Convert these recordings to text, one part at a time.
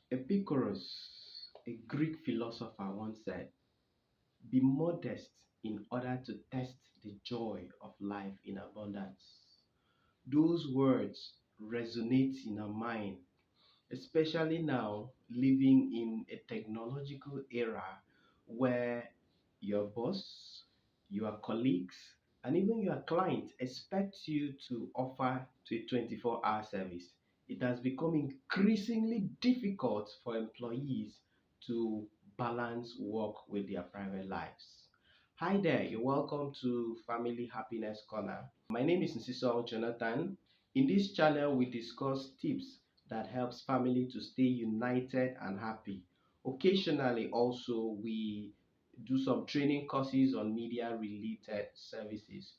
Epicurus, a Greek philosopher, once said, be modest in order to test the joy of life in abundance. Those words resonate in our mind, especially now living in a technological era where your boss, your colleagues, and even your client expect you to offer to a 24-hour service. It has become increasingly difficult for employees to balance work with their private lives. Hi there, you're welcome to Family Happiness Corner. My name is Nsiso Jonathan. In this channel, we discuss tips that helps family to stay united and happy. Occasionally, also, we do some training courses on media related services.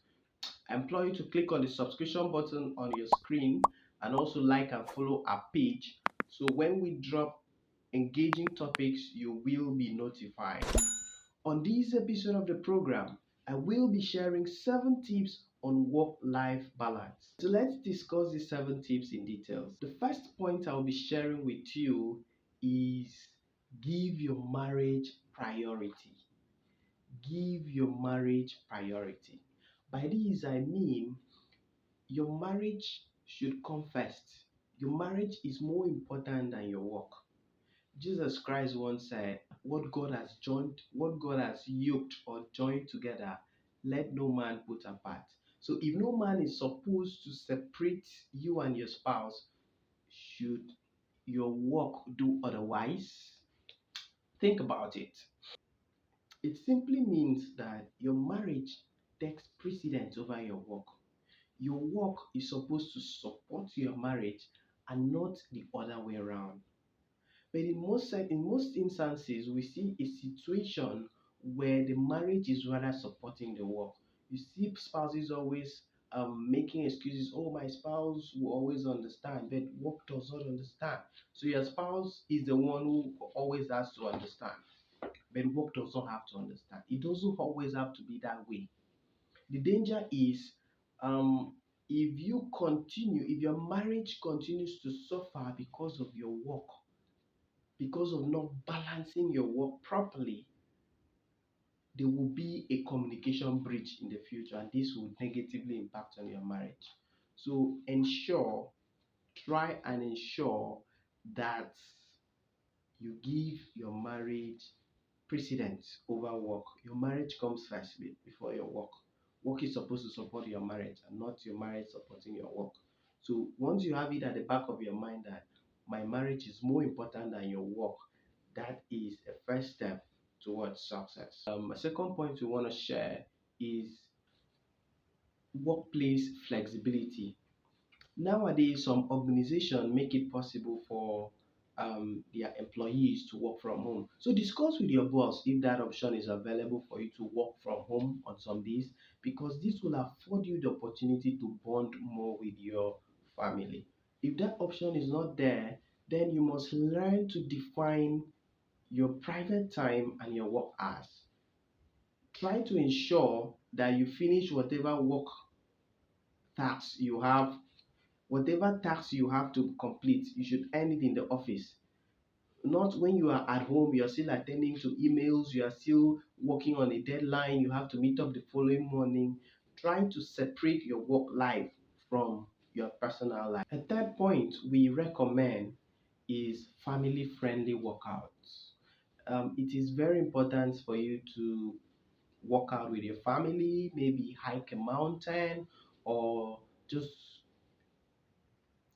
I implore you to click on the subscription button on your screen and also like and follow our page. So when we drop engaging topics, you will be notified. On this episode of the program, I will be sharing 7 tips on work-life balance. So let's discuss the 7 tips in details. The first point I'll be sharing with you is give your marriage priority. Give your marriage priority. By this I mean your marriage should come first. Your marriage is more important than your work. Jesus Christ once said, what God has yoked or joined together, let no man put apart. So if no man is supposed to separate you and your spouse, should your work do otherwise? Think about it. It simply means that your marriage takes precedence over your work. Your work is supposed to support your marriage and not the other way around. But in most instances, we see a situation where the marriage is rather supporting the work. You see spouses always making excuses. Oh, my spouse will always understand, but work does not understand. So your spouse is the one who always has to understand, but work does not have to understand. It doesn't always have to be that way. The danger is um, if your marriage continues to suffer because of your work, because of not balancing your work properly, there will be a communication breach in the future, and this will negatively impact on your marriage. So try and ensure that you give your marriage precedence over work. Your marriage comes first before your work. Work is supposed to support your marriage and not your marriage supporting your work. So once you have it at the back of your mind that my marriage is more important than your work, that is a first step towards success. A second point we want to share is workplace flexibility. Nowadays, some organizations make it possible for their employees to work from home. So discuss with your boss if that option is available for you to work from home on some days, because this will afford you the opportunity to bond more with your family. If that option is not there, then you must learn to define your private time and your work hours. Try to ensure that you finish tasks you have whatever task you have to complete, you should end it in the office. Not when you are at home, you're still attending to emails, you are still working on a deadline, you have to meet up the following morning. Trying to separate your work life from your personal life. A third point we recommend is family friendly workouts. It is very important for you to work out with your family, maybe hike a mountain or just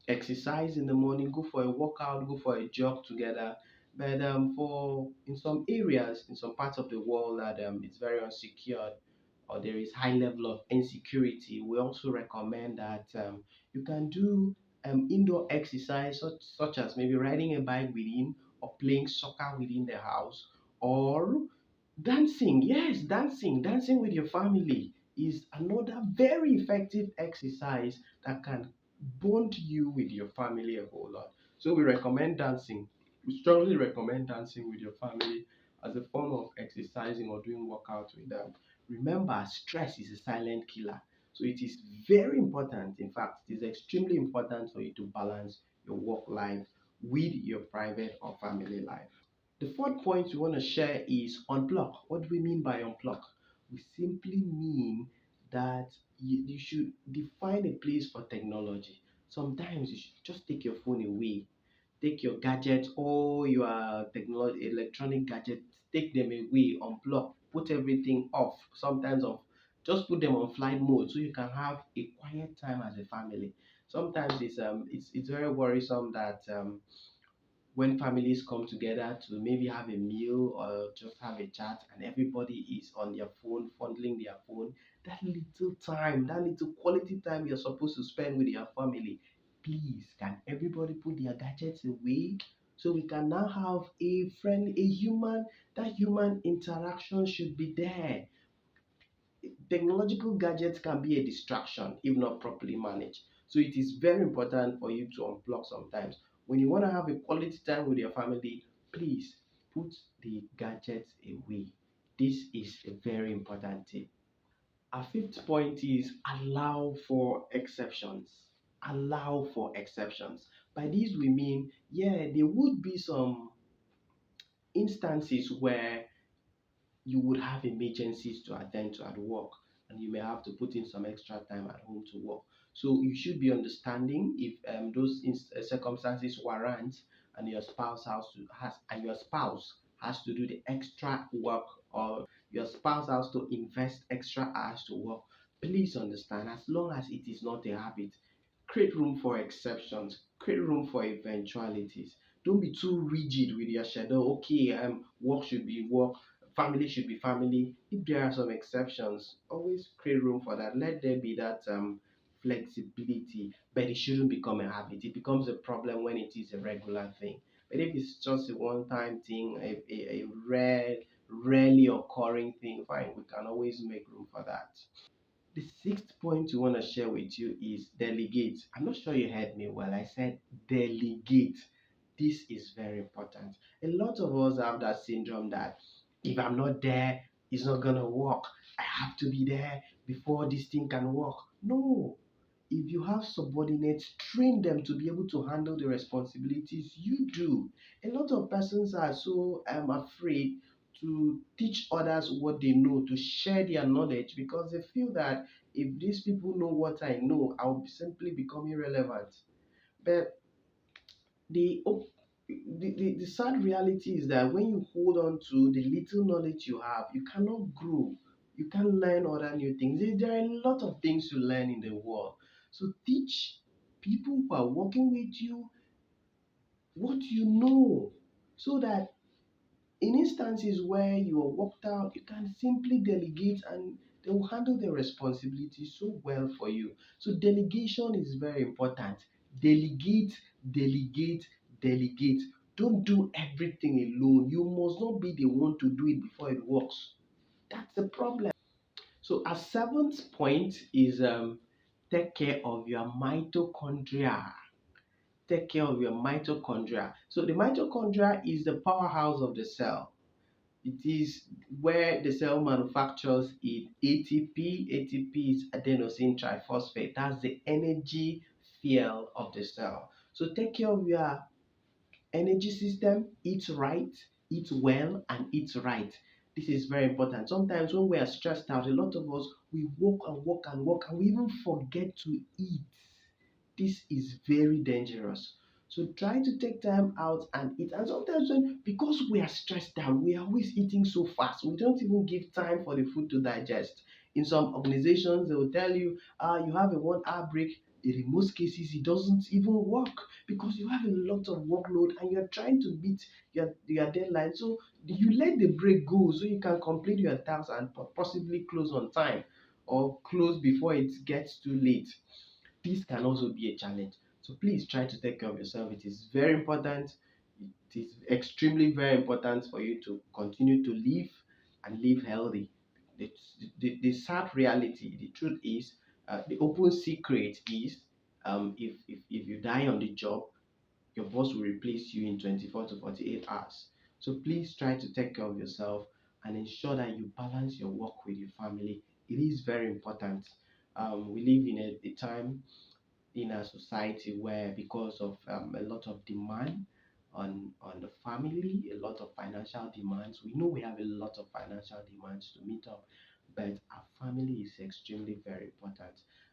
exercise in the morning, go for a workout, go for a jog together. But for in some areas, in some parts of the world that it's very unsecured or there is high level of insecurity, we also recommend that you can do indoor exercise such as maybe riding a bike within or playing soccer within the house or dancing. Yes, dancing with your family is another very effective exercise that can bond you with your family a whole lot. So we recommend dancing. We strongly recommend dancing with your family as a form of exercising or doing workouts with them. Remember, stress is a silent killer. So it is very important. In fact, it is extremely important for you to balance your work life with your private or family life. The fourth point we want to share is unplug. What do we mean by unplug? We simply mean that you should define a place for technology. Sometimes you should just take your phone away, take your gadgets, all your technology, electronic gadgets, take them away, unplug, put everything off, sometimes off. Just put them on flight mode so you can have a quiet time as a family. Sometimes it's very worrisome that when families come together to maybe have a meal or just have a chat and everybody is on their phone, fondling their phone, that little time, that little quality time you're supposed to spend with your family, please, can everybody put their gadgets away so we can now have a friendly, a human, that human interaction should be there. Technological gadgets can be a distraction if not properly managed. So it is very important for you to unplug sometimes. When you want to have a quality time with your family, please put the gadgets away. This is a very important tip. Our fifth point is allow for exceptions. Allow for exceptions. By this we mean, yeah, there would be some instances where you would have emergencies to attend to at work, and you may have to put in some extra time at home to work. So you should be understanding if circumstances warrant, and your spouse has to do the extra work, or your spouse has to invest extra hours to work. Please understand, as long as it is not a habit, create room for exceptions, create room for eventualities. Don't be too rigid with your schedule. Okay, work should be work, family should be family. If there are some exceptions, always create room for that. Let there be that flexibility, but it shouldn't become a habit. It becomes a problem when it is a regular thing. But if it's just a one-time thing, a rarely occurring thing, fine, we can always make room for that. The sixth point we want to share with you is delegate. I'm not sure you heard me well. I said delegate. This is very important. A lot of us have that syndrome that if I'm not there, it's not gonna work. I have to be there before this thing can work. No, if you have subordinates, train them to be able to handle the responsibilities you do. A lot of persons are so afraid to teach others what they know, to share their knowledge, because they feel that if these people know what I know, I'll simply become irrelevant. But the op- the sad reality is that when you hold on to the little knowledge you have, you cannot grow. You can't learn other new things. There are a lot of things to learn in the world. So teach people who are working with you what you know, so that in instances where you are worked out, you can simply delegate and they will handle the responsibility so well for you. So delegation is very important. Delegate, delegate, delegate. Don't do everything alone. You must not be the one to do it before it works. That's the problem. So our seventh point is take care of your mitochondria. Take care of your mitochondria. So the mitochondria is the powerhouse of the cell. It is where the cell manufactures its ATP. ATP is adenosine triphosphate. That's the energy fuel of the cell. So take care of your energy system, eat right, eat well, and eat right. This is very important. Sometimes when we are stressed out, a lot of us we work and work and work, and we even forget to eat. This is very dangerous. So try to take time out and eat. And sometimes because we are stressed out, we are always eating so fast. We don't even give time for the food to digest. In some organizations, they will tell you, you have a 1 hour break. In most cases, it doesn't even work because you have a lot of workload and you're trying to beat your deadline. So you let the break go so you can complete your tasks and possibly close on time or close before it gets too late. This can also be a challenge. So please try to take care of yourself. It is very important. It is extremely very important for you to continue to live and live healthy. The, the sad reality, the truth is, the open secret is if you die on the job, your boss will replace you in 24 to 48 hours. So please try to take care of yourself and ensure that you balance your work with your family. It is very important. We live in a time in a society where, because of a lot of demand on the family, a lot of financial demands. We know we have a lot of financial demands to meet up, but our family is extremely very important.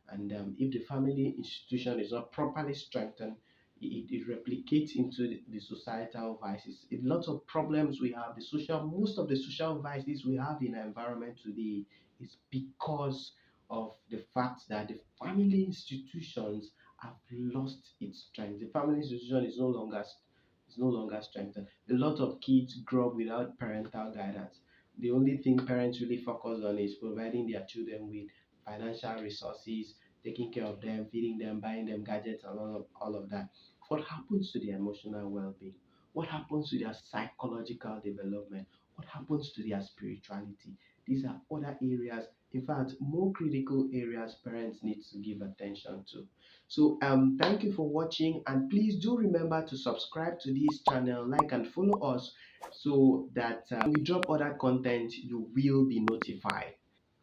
And if the family institution is not properly strengthened, it replicates into the societal vices. A lot of problems we have, most of the social vices we have in our environment today is because of the fact that the family institutions have lost its strength. The family institution is no longer strengthened. A lot of kids grow up without parental guidance. The only thing parents really focus on is providing their children with financial resources, taking care of them, feeding them, buying them gadgets, and all of that. What happens to their emotional well-being? What happens to their psychological development? What happens to their spirituality? These are other areas, in fact, more critical areas parents need to give attention to. So, thank you for watching, and please do remember to subscribe to this channel, like and follow us, so that when we drop other content, you will be notified.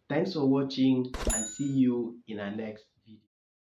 Thanks for watching, and see you in our next video.